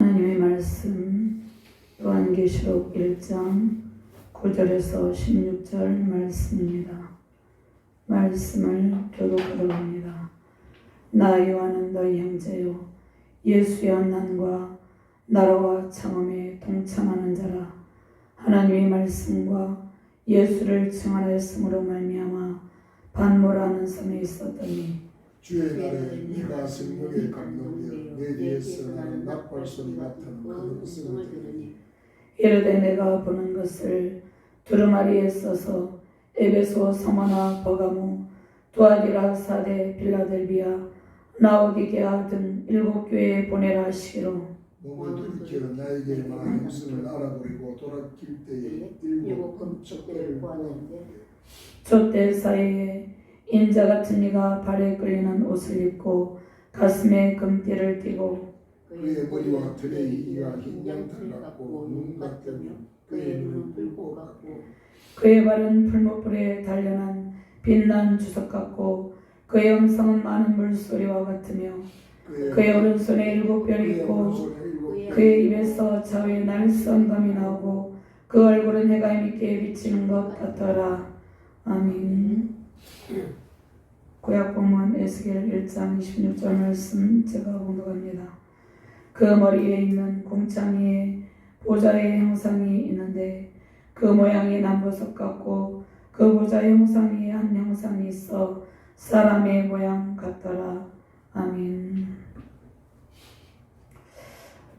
하나님의 말씀 요한계시록 1장 9절에서 16절 말씀입니다. 말씀을 교독하도록 합니다. 나 요한은 너희 형제요 예수의 환난과 나라와 창험에 동참하는 자라. 하나님의 말씀과 예수를 증언하였으므로 말미암아 반모라는 섬에 있었더니 주의 날에 네가 성령에 감동되어 내 뒤에서 나는 낙발소리 같은 큰 음성을 들으니 이르되 내가 보는 것을 두루마리에 써서 에베소, 서머나, 버가모, 두아디라, 사데, 빌라델비아, 라오디게아 등 7교회에 보내라 하시기로 몸을 들이켜 나에게 말한 음성을 알아버리고 돌아길 때에 7 금축대를 보았는데 촛대 사이에 인자 같은 이가 발에 끌리는 옷을 입고 가슴에 금띠를 띠고 그의 머리와 털의 이가 흰 양털 같고 눈 같으며 그의 눈은 불꽃 같고 그의 발은 풀무불에 단련한 빛난 주석 같고 그의 음성은 많은 물소리와 같으며 그의 오른손에 7뼈를 있고 그의 입에서 좌우에 날선 감이 나오고 그 얼굴은 해가 있게 비치는 것 같더라. 아멘. 구약 본문 에스겔 1장 26절 말씀 제가 공독합니다. 그 머리에 있는 공창이에 보좌의 형상이 있는데 그 모양이 남보석 같고 그 보좌의 형상이 한 형상이 있어 사람의 모양 같더라. 아멘.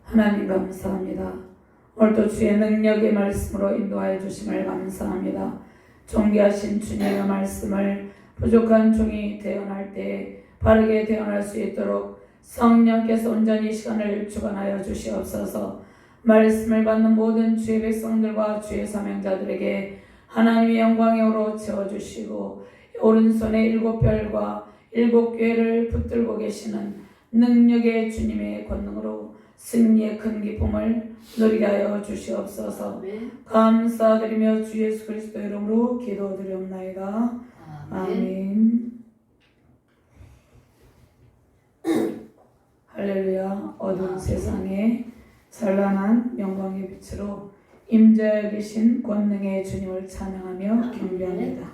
하나님 감사합니다. 오늘도 주의 능력의 말씀으로 인도하여 주심을 감사합니다. 존귀하신 주님의 말씀을 부족한 종이 대언할 때 바르게 대언할 수 있도록 성령께서 온전히 시간을 주관하여 주시옵소서. 말씀을 받는 모든 주의 백성들과 주의 사명자들에게 하나님의 영광의 오로 채워주시고 오른손에 7별과 7교회를 붙들고 계시는 능력의 주님의 권능으로 승리의 큰 기쁨을 누리게 하여 주시옵소서. 감사드리며 주 예수 그리스도 이름으로 기도드리옵나이다. 아멘. 할렐루야. 어두운 세상에 찬란한 영광의 빛으로 임재하여 계신 권능의 주님을 찬양하며 경배합니다.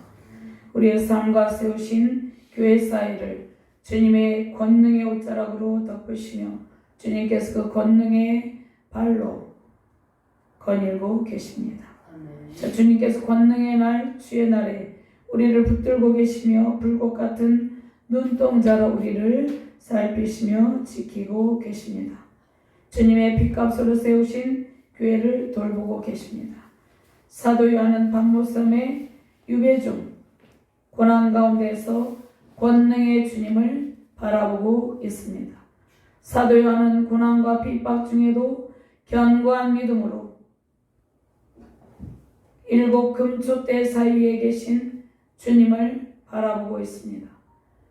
우리의 삶과 세우신 교회 사이를 주님의 권능의 옷자락으로 덮으시며 주님께서 그 권능의 발로 거닐고 계십니다. 자, 주님께서 권능의 날, 주의 날에 우리를 붙들고 계시며 불꽃 같은 눈동자로 우리를 살피시며 지키고 계십니다. 주님의 핏값으로 세우신 교회를 돌보고 계십니다. 사도 요한은 반모섬의 유배 중 고난 가운데서 권능의 주님을 바라보고 있습니다. 사도 요한은 고난과 핍박 중에도 견고한 믿음으로 7 금촛대 사이에 계신 주님을 바라보고 있습니다.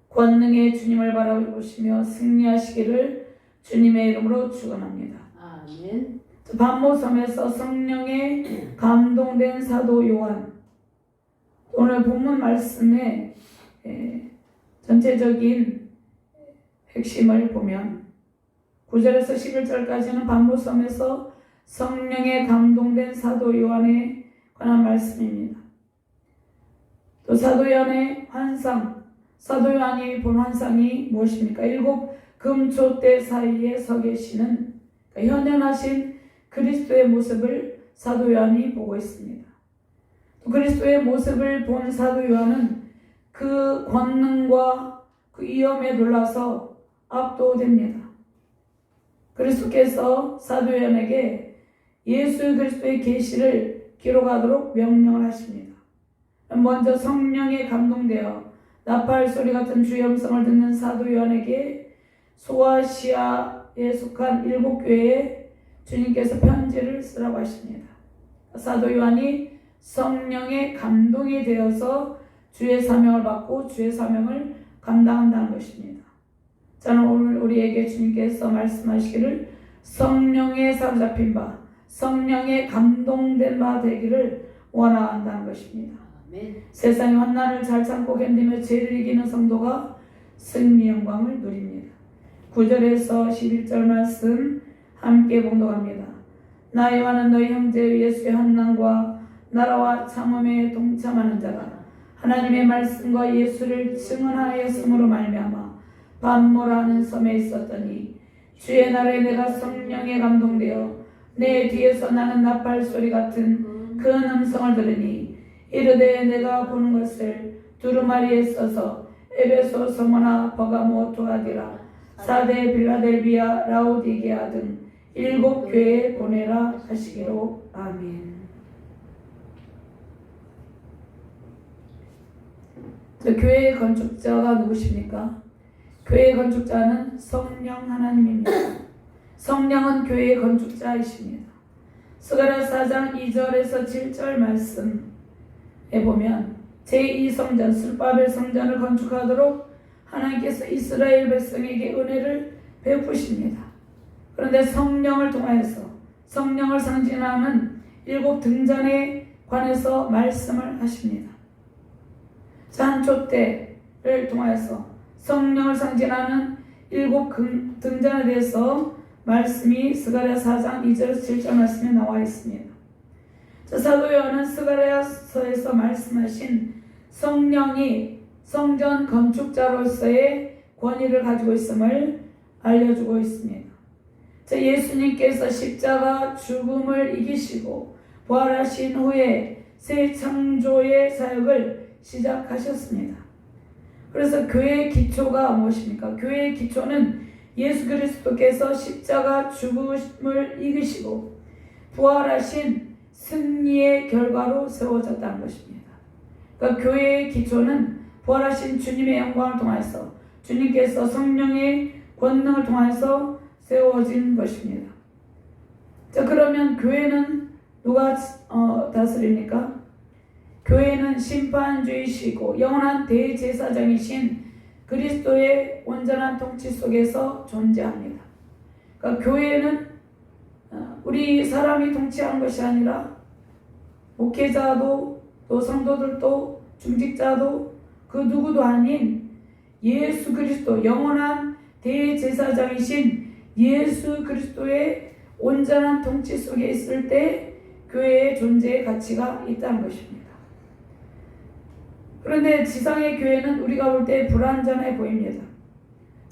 권능의 주님을 바라보시며 승리하시기를 주님의 이름으로 축원합니다. 아멘. 반모섬에서 성령에 감동된 사도 요한, 오늘 본문 말씀의 전체적인 핵심을 보면 9절에서 11절까지는 반모섬에서 성령에 감동된 사도 요한에 관한 말씀입니다. 또 사도 요한의 환상, 사도 요한이 본 환상이 무엇입니까? 7 금촛대 사이에 서 계시는 현현하신 그리스도의 모습을 사도 요한이 보고 있습니다. 또 그리스도의 모습을 본 사도 요한은 그 권능과 그 위엄에 놀라서 압도됩니다. 그리스도께서 사도 요한에게 예수 그리스도의 계시를 기록하도록 명령을 하십니다. 먼저 성령에 감동되어 나팔 소리 같은 주의 음성을 듣는 사도 요한에게 소아시아에 속한 7교회에 주님께서 편지를 쓰라고 하십니다. 사도 요한이 성령의 감동이 되어서 주의 사명을 받고 주의 사명을 감당한다는 것입니다. 저는 오늘 우리에게 주님께서 말씀하시기를 성령에 사로잡힌 바, 성령에 감동된 바 되기를 원한다는 것입니다. 아멘. 세상의 환난을 잘 참고 견디며 죄를 이기는 성도가 승리 영광을 누립니다. 9절에서 11절 말씀 함께 봉독합니다. 나 요한은 너희 형제 예수의 환난과 나라와 참음에 동참하는 자가 하나님의 말씀과 예수를 증언하였으므로 말미암아 반모라는 섬에 있었더니 주의 날에 내가 성령에 감동되어 내 뒤에서 나는 나팔 소리 같은 큰 음성을 들으니 이르되 내가 보는 것을 두루마리에 써서 에베소, 서머나, 버가모, 두아디라, 사데, 빌라델비아, 라오디게아 등 7 교회에 보내라 하시기로. 아멘. 교회의 건축자가 누구십니까? 교회의 건축자는 성령 하나님입니다. 성령은 교회의 건축자이십니다. 스가랴 4장 2절에서 7절 말씀에 보면 제2성전 스룹바벨 성전을 건축하도록 하나님께서 이스라엘 백성에게 은혜를 베푸십니다. 그런데 성령을 통하여서 성령을 상징하는 7 등잔에 관해서 말씀을 하십니다. 잔촛대를 통하여서 성령을 상징하는 7 등잔에 대해서 말씀이 스가랴 4장 2절에서 7절 말씀에 나와 있습니다. 사도 요한은 스가랴서에서 말씀하신 성령이 성전 건축자로서의 권위를 가지고 있음을 알려주고 있습니다. 예수님께서 십자가 죽음을 이기시고 부활하신 후에 새 창조의 사역을 시작하셨습니다. 그래서 교회의 기초가 무엇입니까? 교회의 기초는 예수 그리스도께서 십자가 죽음을 이기시고 부활하신 승리의 결과로 세워졌다는 것입니다. 그러니까 교회의 기초는 부활하신 주님의 영광을 통해서 주님께서 성령의 권능을 통해서 세워진 것입니다. 자, 그러면 교회는 누가 다스립니까? 교회는 심판주이시고 영원한 대제사장이신 그리스도의 온전한 통치 속에서 존재합니다. 그러니까 교회는 우리 사람이 통치하는 것이 아니라 목회자도 또 성도들도 중직자도 그 누구도 아닌 예수 그리스도 영원한 대제사장이신 예수 그리스도의 온전한 통치 속에 있을 때 교회의 존재의 가치가 있다는 것입니다. 그런데 지상의 교회는 우리가 볼 때 불완전해 보입니다.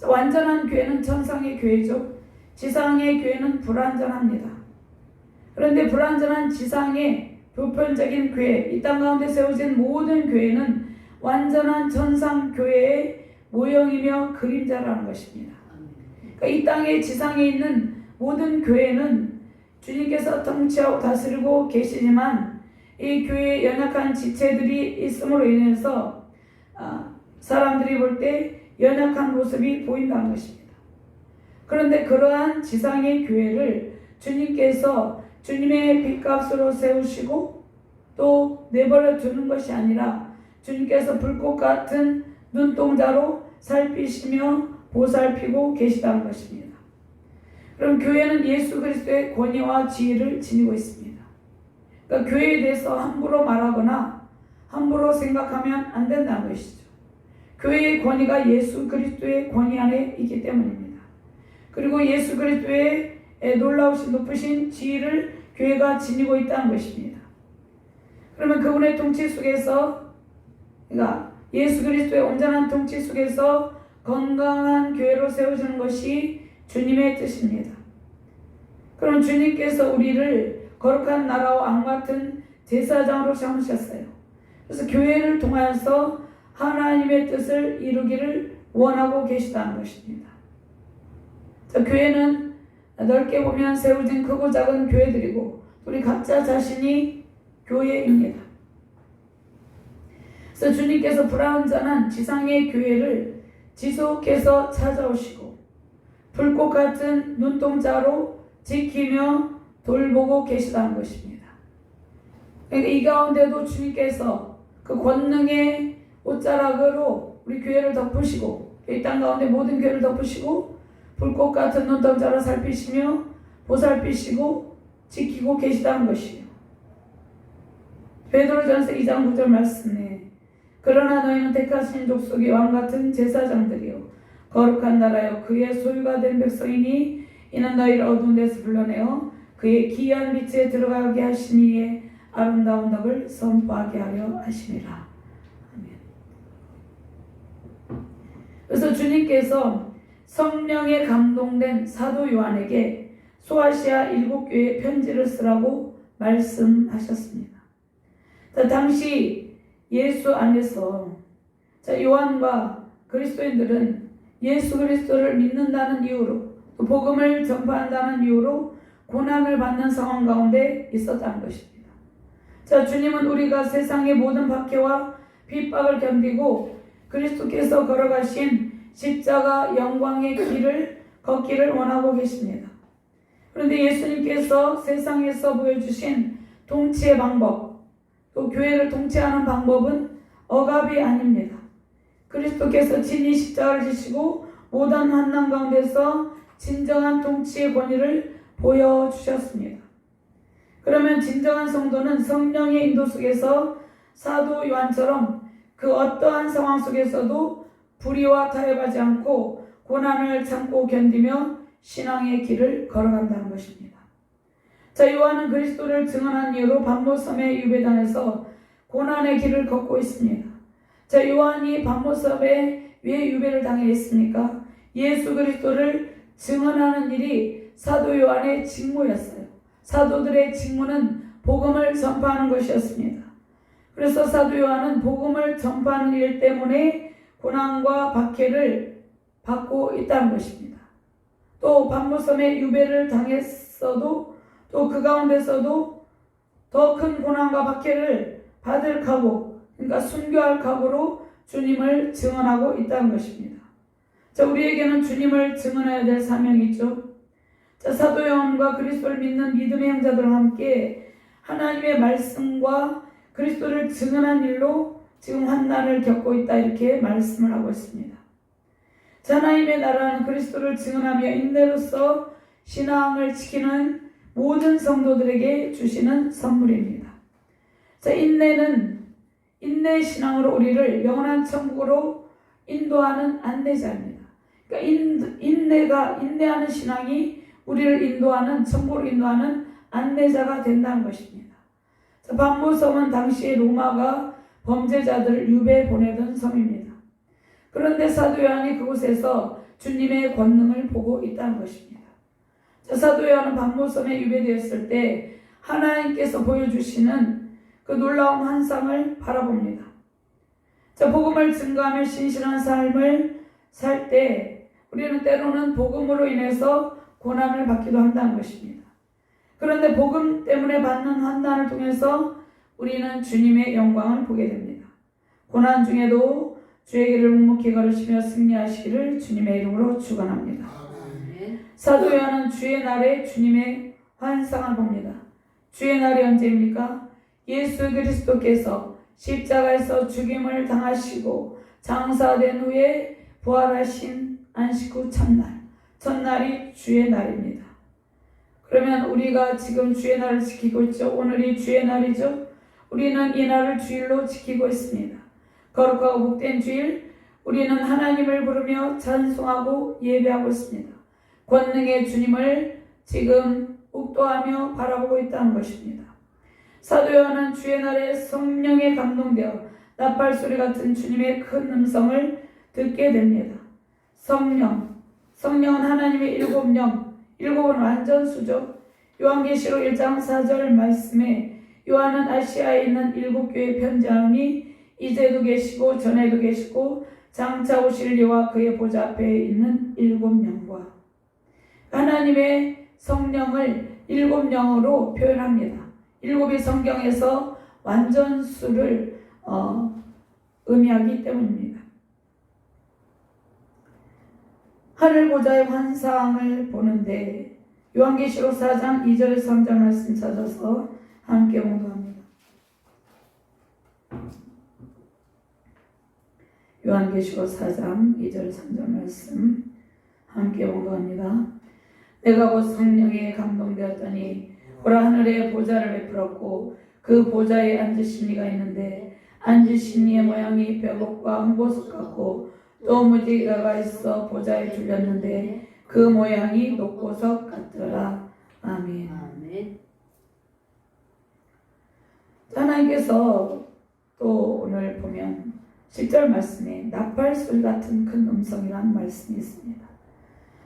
완전한 교회는 천상의 교회죠. 지상의 교회는 불완전합니다. 그런데 불완전한 지상의 보편적인 교회, 이 땅 가운데 세워진 모든 교회는 완전한 천상 교회의 모형이며 그림자라는 것입니다. 그러니까 이 땅의 지상에 있는 모든 교회는 주님께서 통치하고 다스리고 계시지만 이 교회에 연약한 지체들이 있음으로 인해서 사람들이 볼 때 연약한 모습이 보인다는 것입니다. 그런데 그러한 지상의 교회를 주님께서 주님의 빚값으로 세우시고 또 내버려 두는 것이 아니라 주님께서 불꽃 같은 눈동자로 살피시며 보살피고 계시다는 것입니다. 그럼 교회는 예수 그리스도의 권위와 지위를 지니고 있습니다. 그러니까 교회에 대해서 함부로 말하거나 함부로 생각하면 안 된다는 것이죠. 교회의 권위가 예수 그리스도의 권위 안에 있기 때문입니다. 그리고 예수 그리스도의 놀라우신 높으신 지위를 교회가 지니고 있다는 것입니다. 그러면 그분의 통치 속에서, 그러니까 예수 그리스도의 온전한 통치 속에서 건강한 교회로 세워지는 것이 주님의 뜻입니다. 그럼 주님께서 우리를 거룩한 나라와 왕 같은 제사장으로 삼으셨어요. 그래서 교회를 통하여서 하나님의 뜻을 이루기를 원하고 계시다는 것입니다. 자, 교회는 넓게 보면 세워진 크고 작은 교회들이고 우리 각자 자신이 교회입니다. 그래서 주님께서 불완전한 지상의 교회를 지속해서 찾아오시고 불꽃 같은 눈동자로 지키며 돌보고 계시다는 것입니다. 그러니까 이 가운데도 주님께서 그 권능의 옷자락으로 우리 교회를 덮으시고 이 땅 가운데 모든 교회를 덮으시고 불꽃 같은 눈동자로 살피시며 보살피시고 지키고 계시다는 것이에요. 베드로전서 2장 9절 말씀에 그러나 너희는 택하신 족속의 왕같은 제사장들이요 거룩한 나라요 그의 소유가 된 백성이니 이는 너희를 어두운 데서 불러내어 그의 기이한 빛에 들어가게 하시니에 아름다운 덕을 선포하게 하려 하심이라. 아멘. 그래서 주님께서 성령에 감동된 사도 요한에게 소아시아 7교회에 편지를 쓰라고 말씀하셨습니다. 당시 예수 안에서 요한과 그리스도인들은 예수 그리스도를 믿는다는 이유로 또 복음을 전파한다는 이유로 고난을 받는 상황 가운데 있었다는 것입니다. 주님은 우리가 세상의 모든 박해와 핍박을 견디고 그리스도께서 걸어가신 십자가 영광의 길을 걷기를 원하고 계십니다. 그런데 예수님께서 세상에서 보여주신 통치의 방법, 또 교회를 통치하는 방법은 억압이 아닙니다. 그리스도께서 친히 십자가를 지시고 모든 환난 가운데서 진정한 통치의 권위를 보여주셨습니다. 그러면 진정한 성도는 성령의 인도 속에서 사도 요한처럼 그 어떠한 상황 속에서도 불의와 타협하지 않고 고난을 참고 견디며 신앙의 길을 걸어간다는 것입니다. 요한은 그리스도를 증언한 이유로 patmos섬에 유배당해서 고난의 길을 걷고 있습니다. 요한이 patmos섬에 왜 유배를 당했습니까? 예수 그리스도를 증언하는 일이 사도 요한의 직무였어요. 사도들의 직무는 복음을 전파하는 것이었습니다. 그래서 사도 요한은 복음을 전파하는 일 때문에 고난과 박해를 받고 있다는 것입니다. 또 patmos섬에 유배를 당했어도 또 그 가운데서도 더 큰 고난과 박해를 받을 각오, 그러니까 순교할 각오로 주님을 증언하고 있다는 것입니다. 우리에게는 주님을 증언해야 될 사명이 있죠. 사도 요한과 그리스도를 믿는 믿음의 형제들과 함께 하나님의 말씀과 그리스도를 증언한 일로 지금 환난을 겪고 있다, 이렇게 말씀을 하고 있습니다. 하나님의 나라는 그리스도를 증언하며 인내로서 신앙을 지키는 모든 성도들에게 주시는 선물입니다. 인내의 신앙으로 우리를 영원한 천국으로 인도하는 안내자입니다. 그러니까 인내하는 신앙이 우리를 인도하는, 천국으로 인도하는 안내자가 된다는 것입니다. patmos섬은 당시에 로마가 범죄자들을 유배 보내던 섬입니다. 그런데 사도 요한이 그곳에서 주님의 권능을 보고 있다는 것입니다. 사도 요한은 patmos섬에 유배되었을 때 하나님께서 보여주시는 그 놀라운 환상을 바라봅니다. 복음을 증거하며 신실한 삶을 살 때 우리는 때로는 복음으로 인해서 고난을 받기도 한다는 것입니다. 그런데 복음 때문에 받는 환난을 통해서 우리는 주님의 영광을 보게 됩니다. 고난 중에도 주의 길을 묵묵히 걸으시며 승리하시기를 주님의 이름으로 축원합니다. 사도 요한은 주의 날에 주님의 환상을 봅니다. 주의 날이 언제입니까? 예수 그리스도께서 십자가에서 죽임을 당하시고 장사된 후에 부활하신 안식 후 첫날이 주의 날입니다. 그러면 우리가 지금 주의 날을 지키고 있죠. 오늘이 주의 날이죠. 우리는 이 날을 주일로 지키고 있습니다. 거룩하고 복된 주일, 우리는 하나님을 부르며 찬송하고 예배하고 있습니다. 권능의 주님을 지금 묵도하며 바라보고 있다는 것입니다. 사도 요한은 주의 날에 성령에 감동되어 나팔소리 같은 주님의 큰 음성을 듣게 됩니다. 성령은 하나님의 일곱 영, 일곱은 완전수죠. 요한계시록 1장 4절 말씀에 요한은 아시아에 있는 7교회에 편지하노니 이제도 계시고 전에도 계시고 장차 오실 이와 그의 보좌 앞에 있는 7영과 하나님의 성령을 7영으로 표현합니다. 7이 성경에서 완전수를 의미하기 때문입니다. 하늘 보좌의 환상을 보는데 요한계시록 4장 2절 3절 말씀 찾아서 함께 봉독합니다. 요한계시록 4장 2절 3절 말씀 함께 봉독합니다. 내가 곧 성령에 감동되었더니 보라 하늘에 보좌를 베풀었고 그 보좌에 앉으신 이가 있는데 앉으신 이의 모양이 벽옥과 홍보석 같고 또 무지개가 있어 보좌에 둘렸는데 그 모양이 녹보석 같더라. 아멘. 아멘. 하나님께서 또 오늘 보면 10절 말씀에 나팔소리 같은 큰 음성이라는 말씀이 있습니다.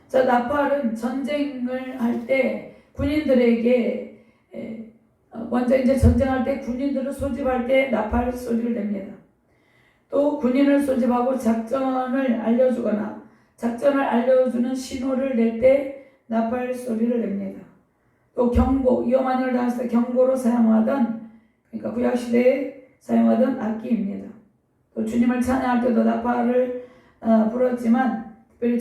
자, 나팔은 전쟁을 할 때 군인들에게 먼저 이제 전쟁할 때 군인들을 소집할 때 나팔 소리를 냅니다. 또 군인을 소집하고 작전을 알려주거나 작전을 알려주는 신호를 낼 때 나팔 소리를 냅니다. 또 경고, 위험한 일을 당했을 때 경고로 사용하던, 그러니까 구약시대에 사용하던 악기입니다. 또 주님을 찬양할 때도 나팔을 불었지만 특별히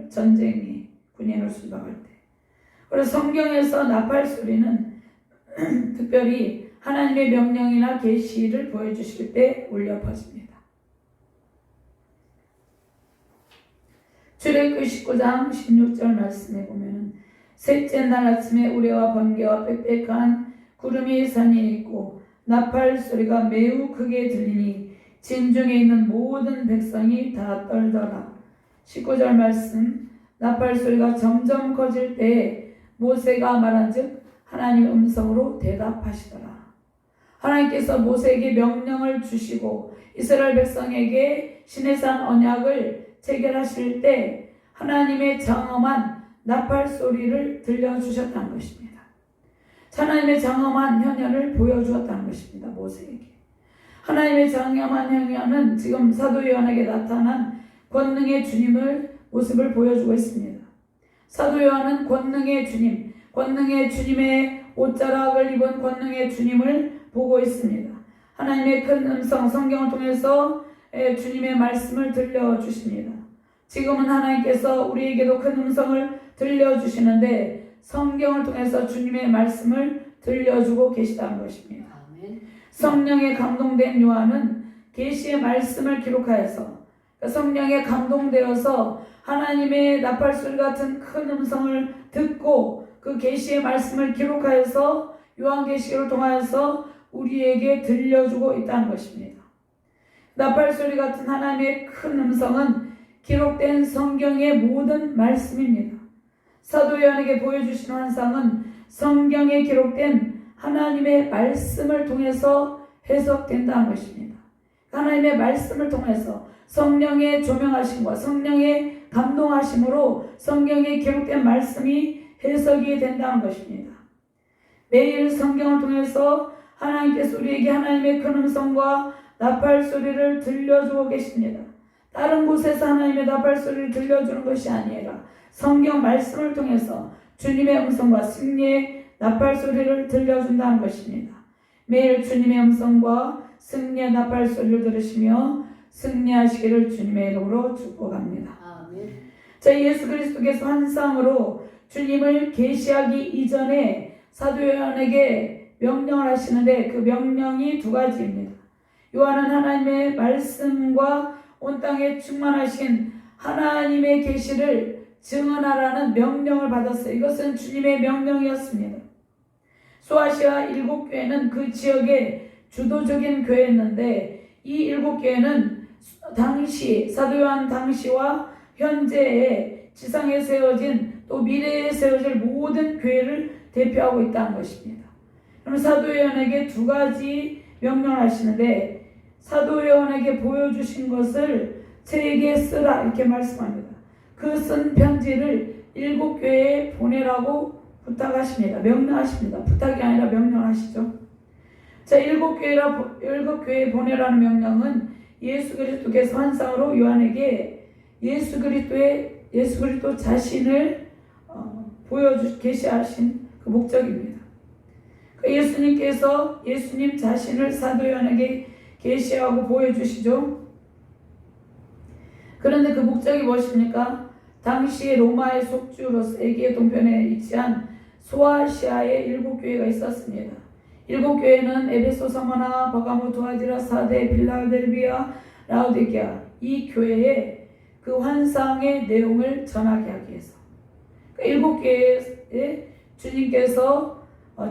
전쟁이 군인을 수박할 때. 그래서 성경에서 나팔 소리는 특별히 하나님의 명령이나 계시를 보여주실 때 울려 퍼집니다. 출애굽기 19장 16절 말씀에 보면은 셋째 날 아침에 우레와 번개와 빽빽한 구름이 산에 있고 나팔 소리가 매우 크게 들리니 진중에 있는 모든 백성이 다 떨더라. 19절 말씀, 나팔 소리가 점점 커질 때에 모세가 말한즉 하나님의 음성으로 대답하시더라. 하나님께서 모세에게 명령을 주시고 이스라엘 백성에게 시내산 언약을 체결하실 때 하나님의 장엄한 나팔 소리를 들려주셨다는 것입니다. 하나님의 장엄한 현현을 보여주었다는 것입니다. 모세에게. 하나님의 장엄한 현현은 지금 사도 요한에게 나타난 권능의 주님을 모습을 보여주고 있습니다. 사도 요한은 권능의 주님, 권능의 주님의 옷자락을 입은 권능의 주님을 보고 있습니다. 하나님의 큰 음성, 성경을 통해서 주님의 말씀을 들려주십니다. 지금은 하나님께서 우리에게도 큰 음성을 들려주시는데 성경을 통해서 주님의 말씀을 들려주고 계시다는 것입니다. 아멘. 성령에 감동된 요한은 계시의 말씀을 기록하여서 성령에 감동되어서 하나님의 나팔소리 같은 큰 음성을 듣고 그 계시의 말씀을 기록하여서 요한계시록을 통하여서 우리에게 들려주고 있다는 것입니다. 나팔소리 같은 하나님의 큰 음성은 기록된 성경의 모든 말씀입니다. 사도 요한에게 보여주신 환상은 성경에 기록된 하나님의 말씀을 통해서 해석된다는 것입니다. 하나님의 말씀을 통해서 성령의 조명하심과 성령의 감동하심으로 성경에 기록된 말씀이 해석이 된다는 것입니다. 매일 성경을 통해서 하나님께서 우리에게 하나님의 큰 음성과 나팔 소리를 들려주고 계십니다. 다른 곳에서 하나님의 나팔 소리를 들려주는 것이 아니라 성경 말씀을 통해서 주님의 음성과 승리의 나팔 소리를 들려준다는 것입니다. 매일 주님의 음성과 승리의 나팔 소리를 들으시며 승리하시기를 주님의 이름으로 축복합니다. 아멘. 자, 예수 그리스도께서 환상으로 주님을 계시하기 이전에 사도 요한에게 명령을 하시는데 그 명령이 두 가지입니다. 요한은 하나님의 말씀과 온 땅에 충만하신 하나님의 계시를 증언하라는 명령을 받았어요. 이것은 주님의 명령이었습니다. 소아시아 7교회는 그 지역의 주도적인 교회였는데 이 7교회는 당시 사도 요한 당시와 현재의 지상에 세워진 또 미래에 세워질 모든 교회를 대표하고 있다는 것입니다. 그럼 사도 요한에게 두 가지 명령을 하시는데 사도 요한에게 보여주신 것을 책에 쓰라 이렇게 말씀합니다. 그 쓴 편지를 7교회에 보내라고 부탁하십니다. 명령하십니다. 부탁이 아니라 명령하시죠. 자, 7교회에 보내라는 명령은 예수 그리스도께서 환상으로 요한에게 예수 그리스도 자신을 계시하신 그 목적입니다. 예수님께서 예수님 자신을 사도 요한에게 계시하고 보여주시죠. 그런데 그 목적이 무엇입니까? 당시 로마의 속주로서 에게 동편에 위치한 소아시아의 7교회가 있었습니다. 7교회는 에베소, 서머나, 버가모, 두아디라, 사데, 빌라델비아, 라오디게아 이 교회에 그 환상의 내용을 전하게 하기 위해서 7교회에 주님께서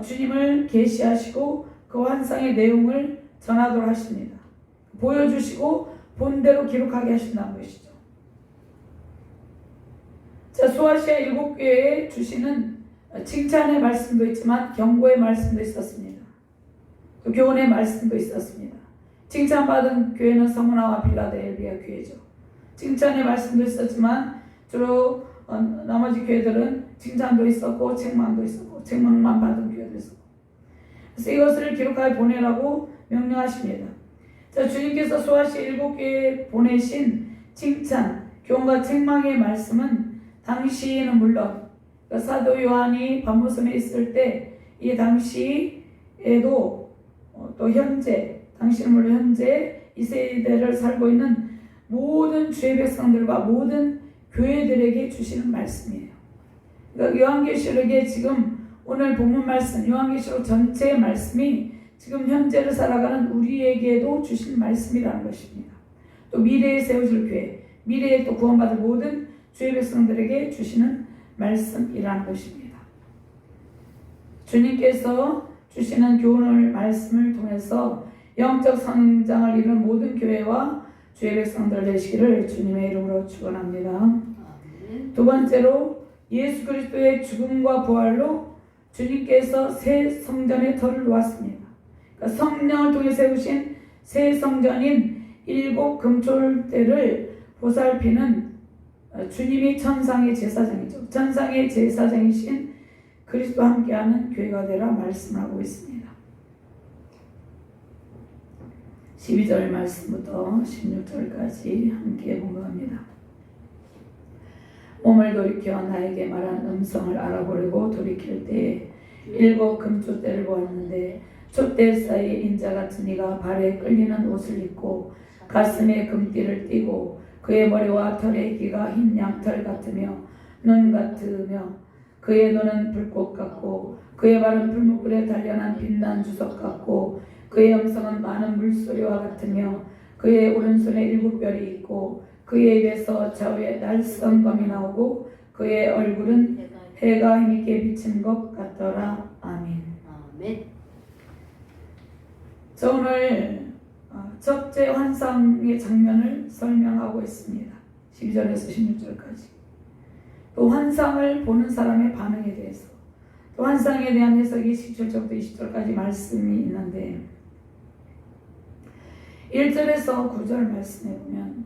주님을 계시하시고 그 환상의 내용을 전하도록 하십니다. 보여주시고 본대로 기록하게 하신다는 것이죠. 자, 소아시아 7교회에 주시는 칭찬의 말씀도 있지만 경고의 말씀도 있었습니다. 또 교훈의 말씀도 있었습니다. 칭찬받은 교회는 서문화와 빌라델비아 교회죠. 칭찬의 말씀도 있었지만 주로 나머지 교회들은 칭찬도 있었고 책망도 있었고 책망만 받은 교회도 있었고, 그래서 이것을 기록하여 보내라고 명령하십니다. 자, 주님께서 소아시아 7교회에 보내신 칭찬, 교훈과 책망의 말씀은 당시에는 물론 사도 요한이 밤모섬에 있을 때 이 당시에도 또 현재, 당시는 물론 현재 이 세대를 살고 있는 모든 주의 백성들과 모든 교회들에게 주시는 말씀이에요. 그러니까 요한계시록에 지금 오늘 본문 말씀, 요한계시록 전체의 말씀이 지금 현재를 살아가는 우리에게도 주신 말씀이라는 것입니다. 또 미래에 세워질 교회, 미래에 또 구원받을 모든 주의 백성들에게 주시는 말씀이라는 것입니다. 주님께서 주시는 교훈을 말씀을 통해서 영적 성장을 이룬 모든 교회와 주의 백성들 되시기를 주님의 이름으로 축원합니다. 두 번째로 예수 그리스도의 죽음과 부활로 주님께서 새 성전의 터를 놓았습니다. 그러니까 성령을 통해 세우신 새 성전인 7 금초대를 보살피는 주님이 천상의 제사장이죠. 천상의 제사장이신 그리스도와 함께하는 교회가 되라 말씀하고 있습니다. 12절 말씀부터 16절까지 함께 봉독합니다. 몸을 돌이켜 나에게 말한 음성을 알아보려고 돌이킬 때에 7 금초대를 보았는데 촛대 사이에 인자 같은 이가 발에 끌리는 옷을 입고 가슴에 금띠를 띠고 그의 머리와 털의 기가 흰 양털 같으며 눈 같으며 그의 눈은 불꽃 같고 그의 발은 풀무불에 단련한 빛난 주석 같고 그의 음성은 많은 물소리와 같으며 그의 오른손에 7별이 있고 그의 입에서 좌우에 날선 검이 나오고 그의 얼굴은 해가 힘있게 비친 것 같더라. 아멘. 아멘. 저 오늘 첫째 환상의 장면을 설명하고 있습니다. 12절에서 16절까지. 또 환상을 보는 사람의 반응에 대해서, 또 환상에 대한 해석이 17절부터 20절까지 말씀이 있는데 1절에서 9절 말씀에 보면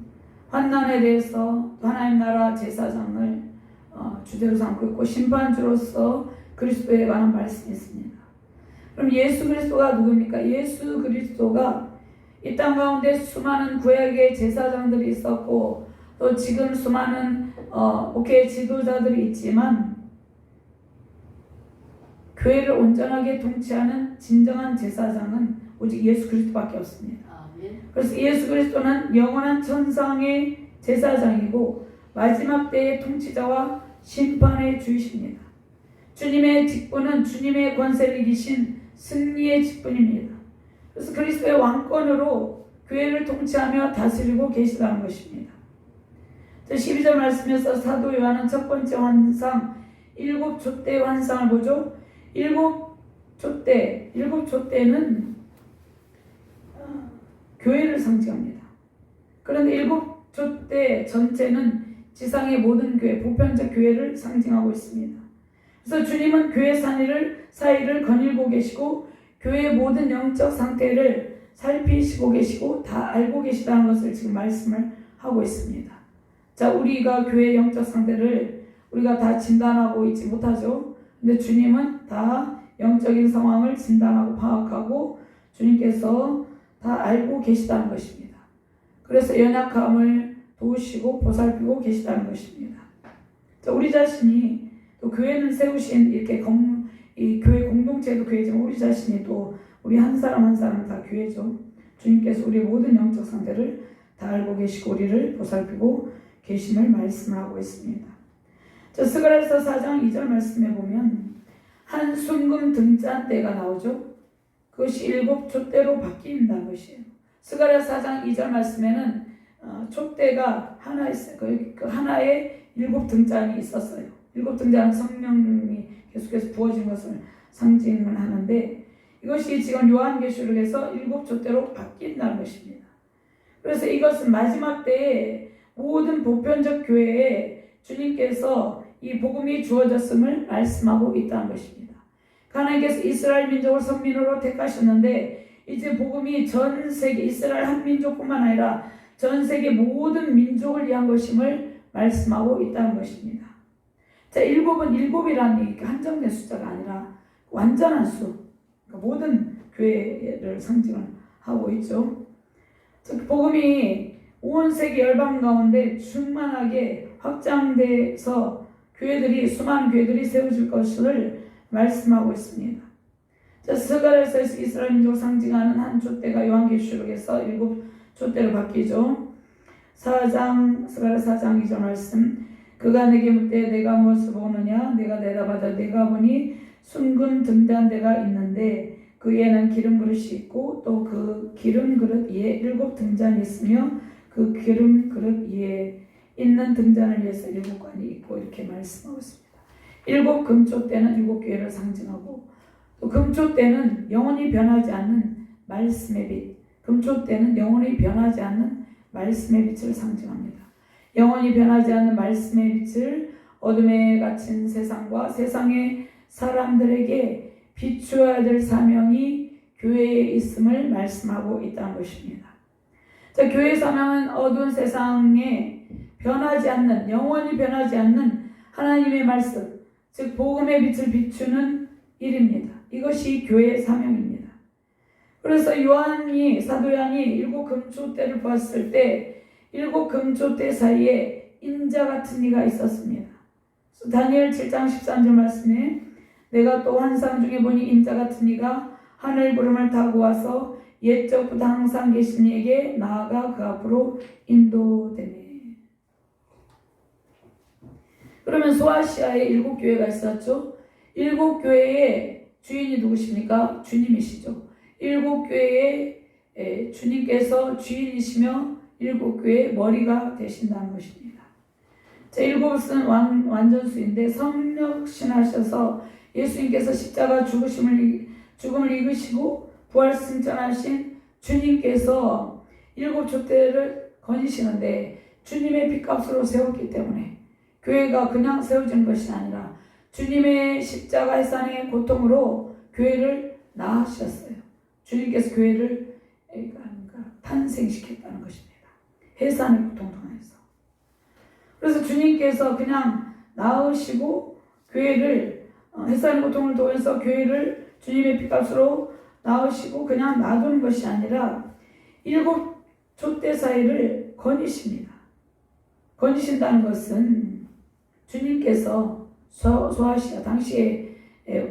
환난에 대해서 하나님 나라 제사장을 주제로 삼고 있고 심판주로서 그리스도에 관한 말씀이 있습니다. 그럼 예수 그리스도가 누굽니까? 예수 그리스도가 이 땅 가운데 수많은 구약의 제사장들이 있었고 또 지금 수많은 목회 지도자들이 있지만 교회를 온전하게 통치하는 진정한 제사장은 오직 예수 그리스도밖에 없습니다. 그래서 예수 그리스도는 영원한 천상의 제사장이고 마지막 때의 통치자와 심판의 주이십니다. 주님의 직분은 주님의 권세를 이기신 승리의 직분입니다. 그래서 그리스도의 왕권으로 교회를 통치하며 다스리고 계시다는 것입니다. 12절 말씀에서 사도 요한은 첫 번째 환상 7 촛대의 환상을 보죠. 7 촛대는 교회를 상징합니다. 그런데 7 촛대 전체는 지상의 모든 교회, 보편적 교회를 상징하고 있습니다. 그래서 주님은 교회 사이를 거닐고 계시고 교회의 모든 영적 상태를 살피시고 계시고 다 알고 계시다는 것을 지금 말씀을 하고 있습니다. 자, 우리가 교회의 영적 상태를 우리가 다 진단하고 있지 못하죠. 근데 주님은 다 영적인 상황을 진단하고 파악하고 주님께서 다 알고 계시다는 것입니다. 그래서 연약함을 도우시고 보살피고 계시다는 것입니다. 자, 우리 자신이 또 교회는 세우신 이렇게 이 교회 공동체도 교회지만 우리 자신이 또 우리 한 사람 한 사람 다 교회죠. 주님께서 우리의 모든 영적 상태를 다 알고 계시고 우리를 보살피고 계심을 말씀을 하고 있습니다. 자, 스가랴서 4장 2절 말씀에 보면 한 순금 등잔 때가 나오죠. 그것이 7 촛대로 바뀐다는 것이에요. 스가랴 4장 2절 말씀에는 촛대가 하나 있어요. 그 하나에 7 등잔이 있었어요. 7 등잔은 성령이 계속해서 부어진 것을 상징을 하는데 이것이 지금 요한계시록에서 7 촛대로 바뀐다는 것입니다. 그래서 이것은 마지막 때에 모든 보편적 교회에 주님께서 이 복음이 주어졌음을 말씀하고 있다는 것입니다. 하나님께서 이스라엘 민족을 선민으로 택하셨는데 이제 복음이 전 세계 이스라엘 한 민족뿐만 아니라 전 세계 모든 민족을 위한 것임을 말씀하고 있다는 것입니다. 자, 일곱은 일곱이라는 얘기가 한정된 숫자가 아니라 완전한 수, 그러니까 모든 교회를 상징을 하고 있죠. 즉 복음이 온 세계 열방 가운데 충만하게 확장돼서 수많은 교회들이 세워질 것을 말씀하고 있습니다. 자, 스가랴에서 이스라엘 민족을 상징하는 한 촛대가 요한계시록에서 7촛대로 바뀌죠. 스가랴 4장 2절 말씀. 그가 내게 묻되 내가 무엇을 보느냐? 내가 대답하되 내가 보니 순금 등잔 대가 있는데 그 위에는 기름 그릇이 있고 또 그 기름 그릇 위에 7 등잔이 있으며 그 기름 그릇 위에 있는 등잔을 위해서 7관이 있고 이렇게 말씀하고 있습니다. 7 금촛대는 7 교회를 상징하고 또 금촛대는 영원히 변하지 않는 말씀의 빛. 금촛대는 영원히 변하지 않는 말씀의 빛을 상징합니다. 영원히 변하지 않는 말씀의 빛을 어둠에 갇힌 세상과 세상의 사람들에게 비추어야 될 사명이 교회에 있음을 말씀하고 있다는 것입니다. 자, 교회의 사명은 어두운 세상에 변하지 않는, 영원히 변하지 않는 하나님의 말씀, 즉 복음의 빛을 비추는 일입니다. 이것이 교회의 사명입니다. 그래서 사도 요한이 7 금촛대를 보았을 때 7 금촛대 사이에 인자 같은 이가 있었습니다. 다니엘 7장 13절 말씀에 내가 또 환상 중에 보니 인자 같은 이가 하늘 구름을 타고 와서 옛적부터 항상 계신 이에게 나아가 그 앞으로 인도되네. 그러면 소아시아에 7 교회가 있었죠. 7 교회의 주인이 누구십니까? 주님이시죠. 7 교회의 주님께서 주인이시며 7 교회의 머리가 되신다는 것입니다. 자, 7은 완전수인데 성육신하셔서 예수님께서 십자가 죽음을 이기시고 부활승천하신 주님께서 7 촛대를 거니시는데 주님의 핏값으로 세웠기 때문에 교회가 그냥 세워지는 것이 아니라 주님의 십자가 해산의 고통으로 교회를 낳으셨어요. 주님께서 교회를 탄생시켰다는 것입니다. 해산의 고통 통해서. 그래서 주님께서 그냥 낳으시고 교회를 해산의 고통을 통해서 교회를 주님의 핏값으로 낳으시고 그냥 놔두는 것이 아니라 7 촛대 사이를 거니십니다. 거니신다는 것은 주님께서 소아시아 당시의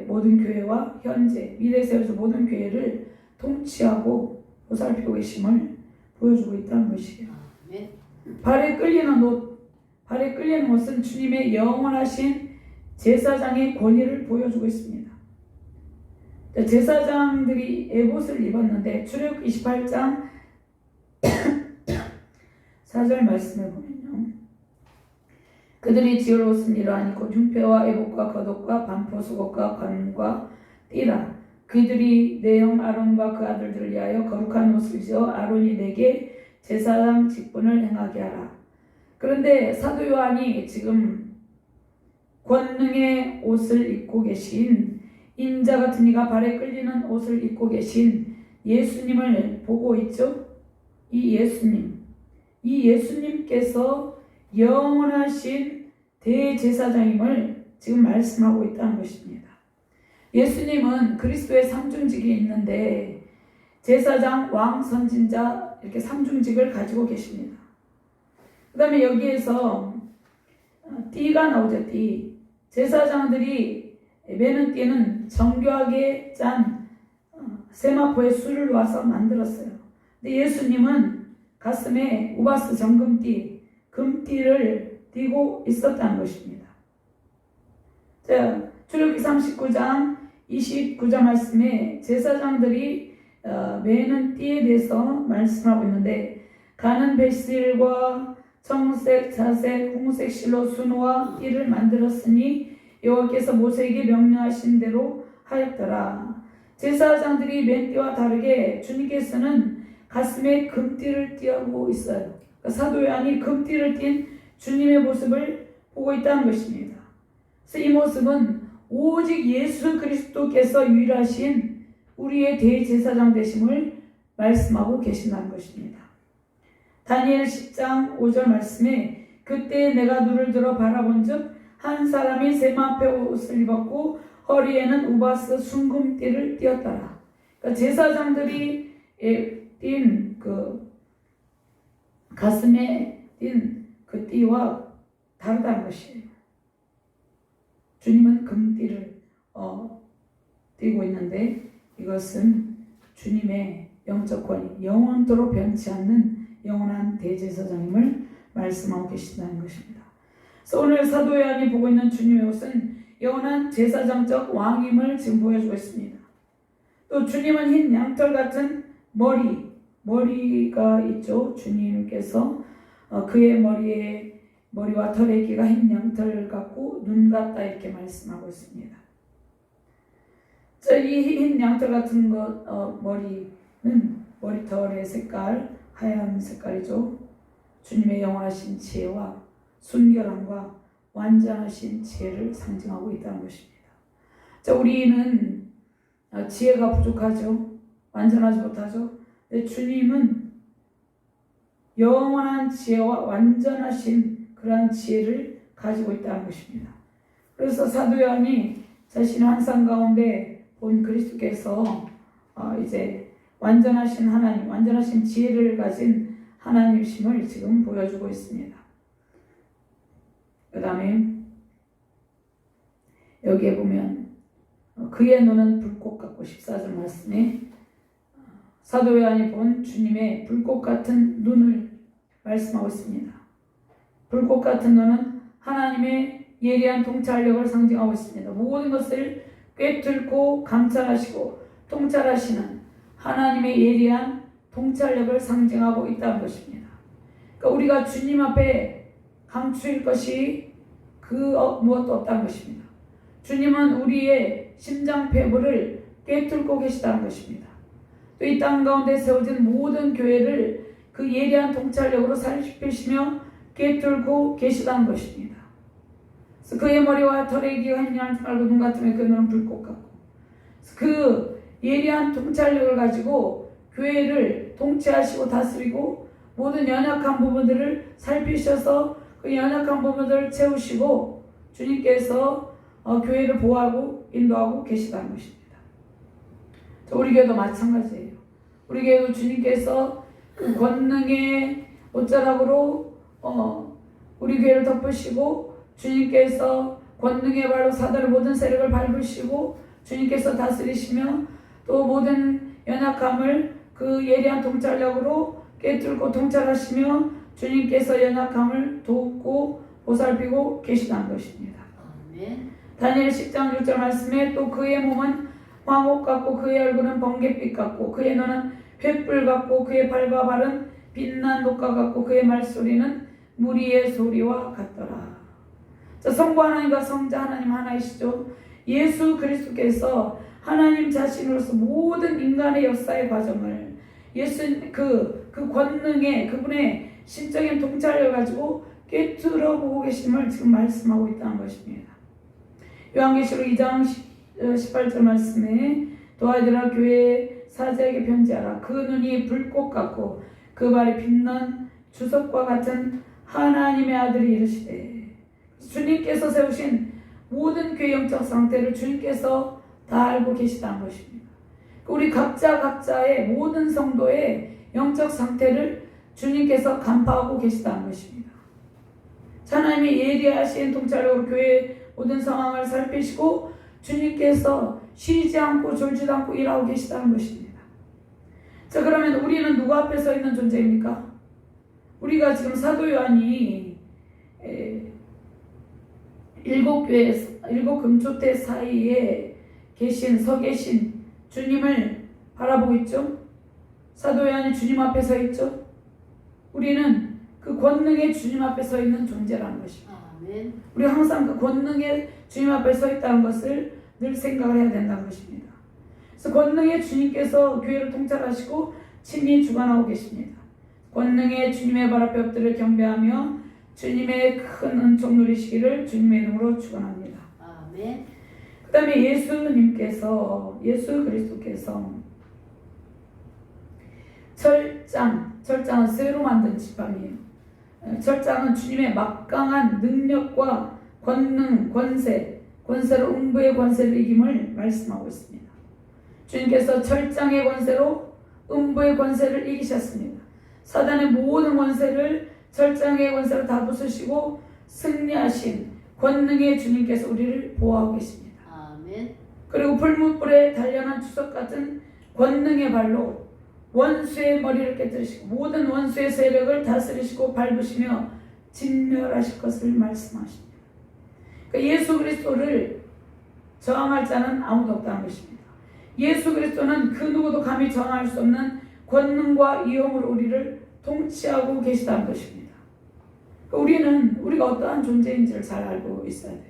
모든 교회와 현재 미래에 세워질 모든 교회를 통치하고 보살피고 계심을 보여주고 있다는 것이에요. 발에 끌리는 옷은 주님의 영원하신 제사장의 권위를 보여주고 있습니다. 제사장들이 에봇을 입었는데 출애굽 28장 4절 말씀을 보면요. 그들이 지을 옷은 이러하니 곧 흉패와 에봇과 겉옷과 반포 속옷과 관과 띠라. 그들이 내 형 아론과 그 아들들을 위하여 거룩한 옷을 지어 아론이 내게 제사장 직분을 행하게 하라. 그런데 사도 요한이 지금 권능의 옷을 입고 계신 인자 같은 이가 발에 끌리는 옷을 입고 계신 예수님을 보고 있죠. 이 예수님께서 영원하신 대제사장임을 지금 말씀하고 있다는 것입니다. 예수님은 그리스도의 삼중직이 있는데 제사장, 왕, 선진자 이렇게 삼중직을 가지고 계십니다. 그 다음에 여기에서 띠가 나오죠. 띠. 제사장들이 매는 띠는 정교하게 짠 세마포에 술을 놓아서 만들었어요. 근데 예수님은 가슴에 우바스 정금띠, 금띠를 띠고 있었다는 것입니다. 자, 출애굽기 39장 29절 말씀에 제사장들이 매는 띠에 대해서 말씀하고 있는데 가는 배실과 청색, 자색, 홍색 실로 순호와 띠를 만들었으니 여호와께서 모세에게 명령하신 대로 하였더라. 제사장들이 맨 띠와 다르게 주님께서는 가슴에 금띠를 띠고 있어요. 그러니까 사도 요한이 금띠를 띤 주님의 모습을 보고 있다는 것입니다. 그래서 이 모습은 오직 예수 그리스도께서 유일하신 우리의 대제사장 되심을 말씀하고 계신다는 것입니다. 다니엘 10장 5절 말씀에 그때 내가 눈을 들어 바라본즉 한 사람이 세마포 옷을 입었고 허리에는 우바스 순금띠를 띠었더라. 그러니까 제사장들이 띈 그 가슴에 띈 그 띠와 다르다는 것이에요. 주님은 금띠를 띠고 있는데 이것은 주님의 영적 권위, 영원토록 변치 않는 영원한 대제사장임을 말씀하고 계신다는 것입니다. 그래서 오늘 사도 요한이 보고 있는 주님의 옷은 영원한 제사장적 왕임을 지금 보여주고 있습니다. 또 주님은 흰 양털 같은 머리가 있죠. 주님께서 그의 머리와 털의 기가 흰 양털 같고 눈 같다 이렇게 말씀하고 있습니다. 이 흰 양털 같은 머리는 머리털의 색깔 하얀 색깔이죠. 주님의 영원하신 지혜와 순결함과 완전하신 지혜를 상징하고 있다는 것입니다. 우리는 지혜가 부족하죠. 완전하지 못하죠. 근데 주님은 영원한 지혜와 완전하신 그러한 지혜를 가지고 있다는 것입니다. 그래서 사도 요한이 자신의 환상 가운데 본 그리스도께서 이제 완전하신 하나님, 완전하신 지혜를 가진 하나님이심을 지금 보여주고 있습니다. 그 다음에 여기에 보면 그의 눈은 불꽃 같고 14절 말씀에 사도 요한이 본 주님의 불꽃 같은 눈을 말씀하고 있습니다. 불꽃 같은 눈은 하나님의 예리한 통찰력을 상징하고 있습니다. 모든 것을 꿰뚫고 감찰하시고 통찰하시는 하나님의 예리한 통찰력을 상징하고 있다는 것입니다. 그러니까 우리가 주님 앞에 감추일 것이 무엇도 없다는 것입니다. 주님은 우리의 심장폐부를 꿰뚫고 계시다는 것입니다. 또 이 땅 가운데 세워진 모든 교회를 그 예리한 통찰력으로 살피시며 꿰뚫고 계시다는 것입니다. 그래서 그의 머리와 털의 기가 흰 양털 눈 같으면 그 눈은 불꽃 같고 그 예리한 통찰력을 가지고 교회를 통치하시고 다스리고 모든 연약한 부분들을 살피셔서 그 연약한 부분들을 채우시고 주님께서 교회를 보호하고 인도하고 계시다는 것입니다. 우리 교회도 마찬가지예요. 우리 교회도 주님께서 그 권능의 옷자락으로 우리 교회를 덮으시고 주님께서 권능의 발로 사단의 모든 세력을 밟으시고 주님께서 다스리시며 또 모든 연약함을 그 예리한 통찰력으로 꿰뚫고 통찰하시며 주님께서 연약함을 돕고 보살피고 계시다는 것입니다. 아멘. 다니엘 10장 6절 말씀에 또 그의 몸은 황옥 같고 그의 얼굴은 번갯빛 같고 그의 눈은 횃불 같고 그의 발과 발은 빛난 녹과 같고 그의 말소리는 무리의 소리와 같더라. 성부 하나님과 성자 하나님 하나이시죠. 예수 그리스도께서 하나님 자신으로서 모든 인간의 역사의 과정을 그 권능의 그분의 신적인 통찰을 가지고 꿰뚫어 보고 계심을 지금 말씀하고 있다는 것입니다. 요한계시록 2장 18절 말씀에 또 아들아 교회 사제에게 편지하라. 그 눈이 불꽃 같고 그 발이 빛난 주석과 같은 하나님의 아들이 이르시되 주님께서 세우신 모든 교회 영적 상태를 주님께서 다 알고 계시다는 것입니다. 우리 각자의 모든 성도의 영적 상태를 주님께서 간파하고 계시다는 것입니다. 하나님의 예리하신 통찰력으로 교회의 모든 상황을 살피시고 주님께서 쉬지 않고 졸지도 않고 일하고 계시다는 것입니다. 그러면 우리는 누구 앞에 서 있는 존재입니까? 우리가 지금 사도 요한이 일곱 금초대 사이에 서 계신 주님을 바라보고 있죠. 사도 요한이 주님 앞에 서 있죠. 우리는 그 권능의 주님 앞에 서 있는 존재라는 것입니다. 아멘. 우리 항상 그 권능의 주님 앞에 서 있다는 것을 늘 생각을 해야 된다는 것입니다. 그래서 권능의 주님께서 교회를 통찰하시고 친히 주관하고 계십니다. 권능의 주님의 발 앞에 엎드려 경배하며 주님의 큰 은총 누리시기를 주님의 이름으로 축원합니다. 아멘. 그 다음에 예수 그리스도께서 철장은 쇠로 만든 지팡이에요. 철장은 주님의 막강한 능력과 권능, 권세로 음부의 권세를 이김을 말씀하고 있습니다. 주님께서 철장의 권세로 음부의 권세를 이기셨습니다. 사단의 모든 권세를 철장의 권세로 다 부수시고 승리하신 권능의 주님께서 우리를 보호하고 계십니다. 아멘. 그리고 불문불에 단련한 주석 같은 권능의 발로 원수의 머리를 깨뜨리시고 모든 원수의 세력을 다스리시고 밟으시며 진멸하실 것을 말씀하십니다. 그러니까 예수 그리스도를 저항할 자는 아무도 없다는 것입니다. 예수 그리스도는 그 누구도 감히 저항할 수 없는 권능과 위엄으로 우리를 통치하고 계시다는 것입니다. 우리가 어떠한 존재인지를 잘 알고 있어야 돼요.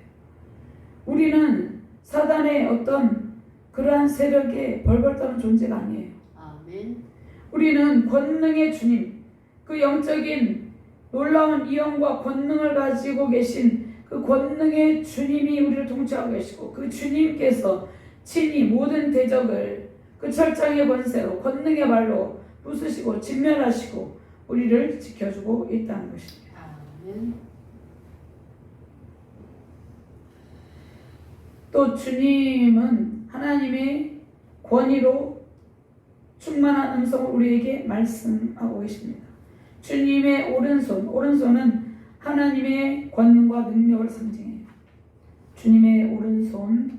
우리는 사단의 어떤 그러한 세력에 벌벌 떠는 존재가 아니에요. 아멘. 우리는 권능의 주님, 그 영적인 놀라운 위엄과 권능을 가지고 계신 그 권능의 주님이 우리를 통치하고 계시고 그 주님께서 친히 모든 대적을 그 철장의 권세로 권능의 발로 부수시고 진멸하시고 우리를 지켜주고 있다는 것입니다. 아멘. 또 주님은 하나님의 권위로 충만한 음성을 우리에게 말씀하고 계십니다. 주님의 오른손은 하나님의 권능과 능력을 상징해요. 주님의 오른손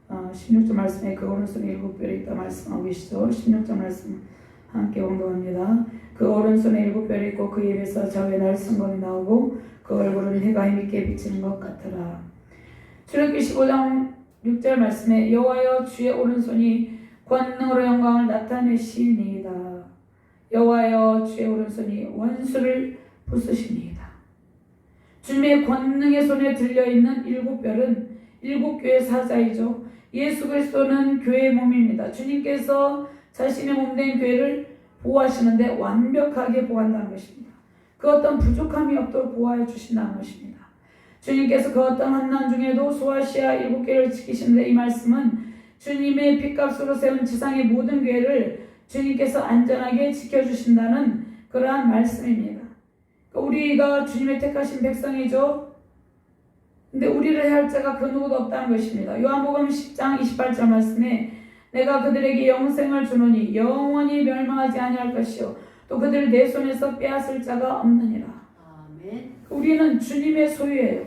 16절 말씀에 그 오른손에 7별이 있다 말씀하고 계시죠. 16절 말씀 함께 공부합니다. 그 오른손에 7별이 있고 그 입에서 좌우에 날성검이 나오고 그 얼굴은 해가 힘있게 비치는 것 같더라. 출애굽기 15장 6절 말씀에 여호와여 주의 오른손이 권능으로 영광을 나타내시니이다. 여호와여 주의 오른손이 원수를 부수시니이다. 주님의 권능의 손에 들려있는 7별은 7교회 사자이죠. 예수 그리스도는 교회의 몸입니다. 주님께서 자신의 몸된 교회를 보호하시는데 완벽하게 보호한다는 것입니다. 그 어떤 부족함이 없도록 보호해 주신다는 것입니다. 주님께서 그 어떤 환난 중에도 소아시아 7교회를 지키시는데 이 말씀은 주님의 핏값으로 세운 지상의 모든 교회를 주님께서 안전하게 지켜주신다는 그러한 말씀입니다. 우리가 주님의 택하신 백성이죠. 근데 우리를 해할 자가 그 누구도 없다는 것입니다. 요한복음 10장 28절 말씀에 내가 그들에게 영생을 주노니 영원히 멸망하지 아니할 것이요 또 그들을 내 손에서 빼앗을 자가 없느니라. 아멘. 우리는 주님의 소유예요.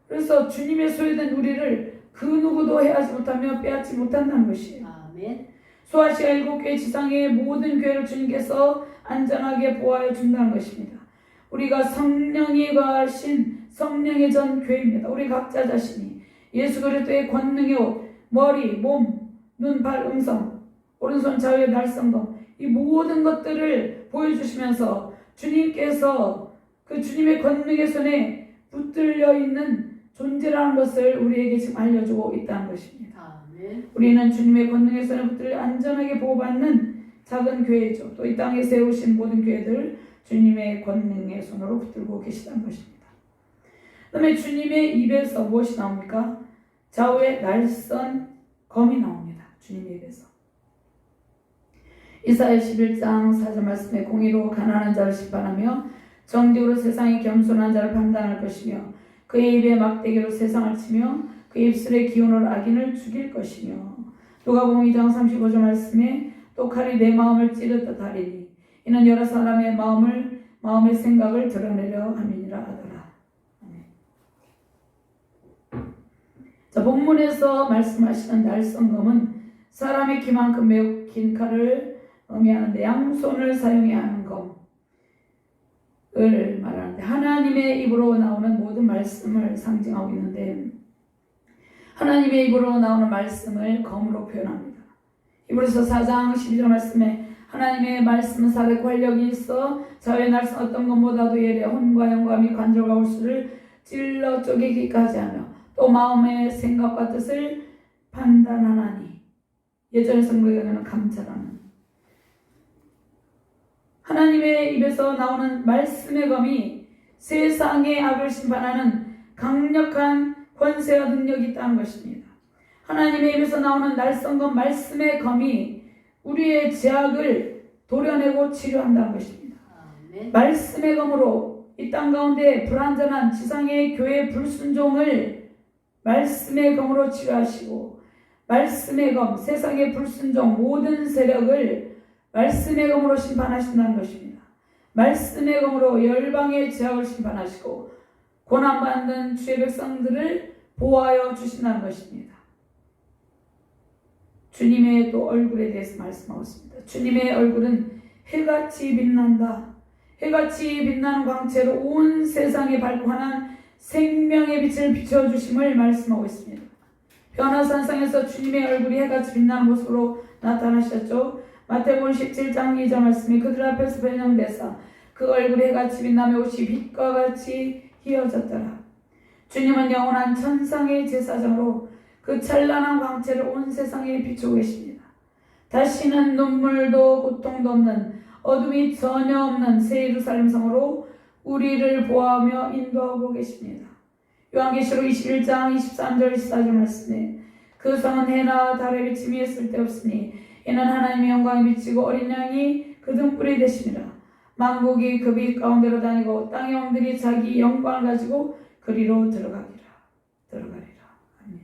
그래서 주님의 소유된 우리를 그 누구도 해하지 못하며 빼앗지 못한다는 것이에요. 아멘. 소아시아 7교회 지상의 모든 교회를 주님께서 안전하게 보호하여 준다는 것입니다. 우리가 성령이 거하신 성령의 전 교회입니다. 우리 각자 자신이 예수 그리스도의 권능의 옷, 머리, 몸, 눈, 발, 음성, 오른손 좌우의 날성검 이 모든 것들을 보여주시면서 주님께서 그 주님의 권능의 손에 붙들려 있는 존재라는 것을 우리에게 지금 알려주고 있다는 것입니다. 아멘. 우리는 주님의 권능의 손에 붙들려 안전하게 보호받는 작은 교회죠. 또 이 땅에 세우신 모든 교회들 주님의 권능의 손으로 붙들고 계시다는 것입니다. 그 다음에 주님의 입에서 무엇이 나옵니까? 좌우의 날선 검이 나옵니다. 주님의 입에서. 이사야 11장 4절 말씀에 공의로 가난한 자를 심판하며 정직으로 세상에 겸손한 자를 판단할 것이며 그의 입에 막대기로 세상을 치며 그의 입술의 기운으로 악인을 죽일 것이며 누가복음 2장 35절 말씀에 또 칼이 내 마음을 찌르듯 하리니 이는 여러 사람의 마음의 생각을 드러내려 함이니라 하더라. 아멘. 자, 본문에서 말씀하시는 날성검은 사람의 키만큼 매우 긴 칼을 의미하는데 양손을 사용해야 하는 검을 말하는데 하나님의 입으로 나오는 모든 말씀을 상징하고 있는데 하나님의 입으로 나오는 말씀을 검으로 표현합니다. 히브리서 4장 12절 말씀에 하나님의 말씀은 살에 권력이 있어 자의 날선 어떤 것보다도 예리하 혼과 영과 및 관절과 울수를 찔러 쪼개기까지 하며 또 마음의 생각과 뜻을 판단하나니 예전의 성경에는 감찰하는 하나님의 입에서 나오는 말씀의 검이 세상의 악을 심판하는 강력한 권세와 능력이 있다는 것입니다. 하나님의 입에서 나오는 날성검 말씀의 검이 우리의 죄악을 도려내고 치료한다는 것입니다. 아멘. 말씀의 검으로 이 땅 가운데 불완전한 지상의 교회 불순종을 말씀의 검으로 치료하시고, 말씀의 검, 세상의 불순종 모든 세력을 말씀의 검으로 심판하신다는 것입니다. 말씀의 검으로 열방의 죄악을 심판하시고 고난받는 주의 백성들을 보호하여 주신다는 것입니다. 주님의 또 얼굴에 대해서 말씀하고 있습니다. 주님의 얼굴은 해같이 빛난다. 해같이 빛나는 광채로 온 세상에 밝고 환한 생명의 빛을 비춰주심을 말씀하고 있습니다. 변화산상에서 주님의 얼굴이 해같이 빛나는 모습으로 나타나셨죠. 마태복음 17장 2절 말씀이 그들 앞에서 변형되사 그 얼굴이 해같이 빛나며 옷이 빛과 같이 희어졌더라. 주님은 영원한 천상의 제사장으로 그 찬란한 광채를 온 세상에 비추고 계십니다. 다시는 눈물도 고통도 없는 어둠이 전혀 없는 새 예루살렘 성으로 우리를 보호하며 인도하고 계십니다. 요한계시록 21장 23절 24절 말씀에 그 성은 해나 달의 비침이 쓸데없으니 이는 하나님의 영광이 비치고 어린 양이 그 등불이 되심이라. 만국이 그 빛 가운데로 다니고 땅의 왕들이 자기 영광을 가지고 그리로 들어가리라. 아멘.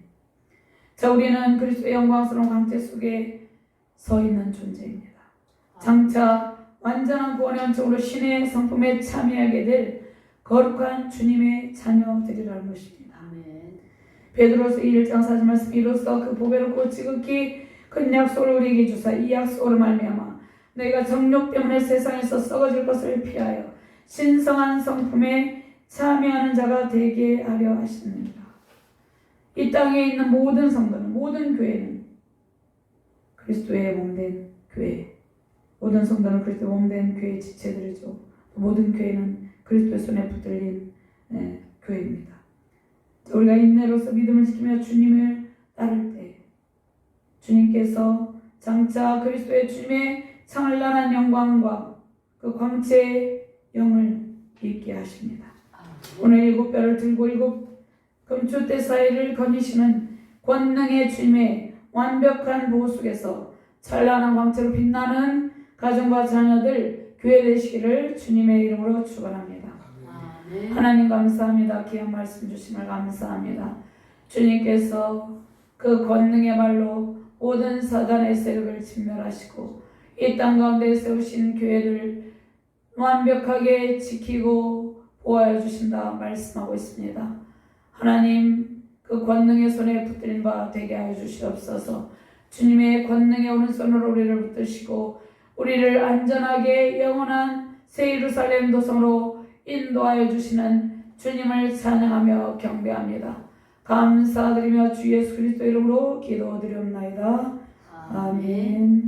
자, 우리는 그리스도의 영광스러운 광채 속에 서 있는 존재입니다. 장차 완전한 구원의 원칙으로 신의 성품에 참여하게 될 거룩한 주님의 자녀들이라는 것입니다. 아멘. 베드로서 1장 4절 말씀 이로써 그 보배롭고 지극히 큰 약속을 우리에게 주사 이 약속으로 말미암아 너희가 정욕 때문에 세상에서 썩어질 것을 피하여 신성한 성품에 참여하는 자가 되게 하려 하시느니라. 이 땅에 있는 모든 성도는, 모든 교회는 그리스도의 몸된 교회, 모든 성도는 그리스도의 몸된 교회의 지체들이죠. 모든 교회는 그리스도의 손에 붙들린 교회입니다. 우리가 인내로서 믿음을 지키며 주님을 따를 때 주님께서 장차 그리스도의 주님의 찬란한 영광과 그 광채의 영을 입게 하십니다. 오늘 7별을 들고 7 금초대 사이를 거니시는 권능의 주님의 완벽한 보호 속에서 찬란한 광채로 빛나는 가정과 자녀들 교회 되시기를 주님의 이름으로 축원합니다. 아멘. 하나님 감사합니다. 귀한 말씀 주심을 감사합니다. 주님께서 그 권능의 말로 모든 사단의 세력을 진멸하시고 이 땅 가운데 세우신 교회를 완벽하게 지키고 보호하여 주신다 말씀하고 있습니다. 하나님, 그 권능의 손에 붙들린 바 되게 하여 주시옵소서. 주님의 권능의 오른손으로 우리를 붙드시고 우리를 안전하게 영원한 새 예루살렘 도성으로 인도하여 주시는 주님을 찬양하며 경배합니다. 감사드리며 주 예수 그리스도 이름으로 기도드리옵나이다. 아멘.